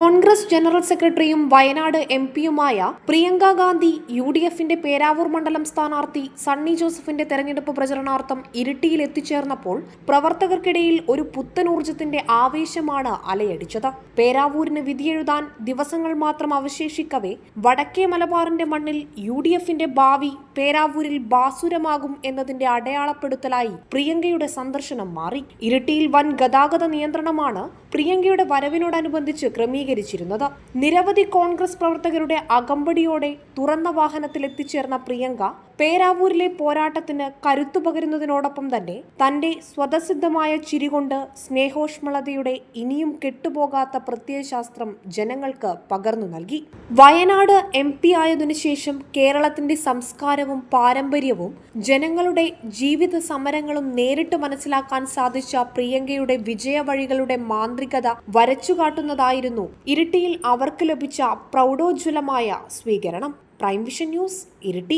Congress general സെക്രട്ടറിയും വയനാട് എംപിയുമായ പ്രിയങ്ക ഗാന്ധി യുഡിഎഫിന്റെ പേരാവൂർ മണ്ഡലം സ്ഥാനാർത്ഥി സണ്ണി ജോസഫിന്റെ തെരഞ്ഞെടുപ്പ് പ്രചരണാർത്ഥം ഇരിട്ടിയിൽ എത്തിച്ചേർന്നപ്പോൾ പ്രവർത്തകർക്കിടയിൽ ഒരു പുത്തൻ ഊർജത്തിന്റെ ആവേശമാണ് അലയടിച്ചത്. പേരാവൂരിന് വിധിയെഴുതാൻ ദിവസങ്ങൾ മാത്രം അവശേഷിക്കവേ വടക്കേ മലബാറിന്റെ മണ്ണിൽ യുഡിഎഫിന്റെ ഭാവി പേരാവൂരിൽ ബാസുരമാകും എന്നതിന്റെ അടയാളപ്പെടുത്തലായി പ്രിയങ്കയുടെ സന്ദർശനം മാറി. ഇരിട്ടിയിൽ വൻ ഗതാഗത നിയന്ത്രണമാണ് പ്രിയങ്കയുടെ വരവിനോടനുബന്ധിച്ച് ക്രമീകരിച്ചിരുന്നത്. നിരവധി കോൺഗ്രസ് പ്രവർത്തകരുടെ അകമ്പടിയോടെ തുറന്ന വാഹനത്തിൽ എത്തിച്ചേർന്ന പ്രിയങ്ക പേരാവൂരിലെ പോരാട്ടത്തിന് കരുത്തു പകരുന്നതിനോടൊപ്പം തന്നെ തന്റെ സ്വതസിദ്ധമായ ചിരികൊണ്ട് സ്നേഹോഷ്മളതയുടെ ഇനിയും കെട്ടുപോകാത്ത പ്രത്യയശാസ്ത്രം ജനങ്ങൾക്ക് പകർന്നു നൽകി. വയനാട് എംപി ആയതിനു ശേഷം കേരളത്തിന്റെ സംസ്കാരവും പാരമ്പര്യവും ജനങ്ങളുടെ ജീവിത സമരങ്ങളും നേരിട്ട് മനസ്സിലാക്കാൻ സാധിച്ച പ്രിയങ്കയുടെ വിജയവഴികളുടെ മാന്ത്രികത വരച്ചുകാട്ടുന്നതായിരുന്നു ഇരിട്ടിയിൽ അവർക്ക് ലഭിച്ച പ്രൗഢോജ്വലമായ സ്വീകരണം. Prime vision news, Iritty.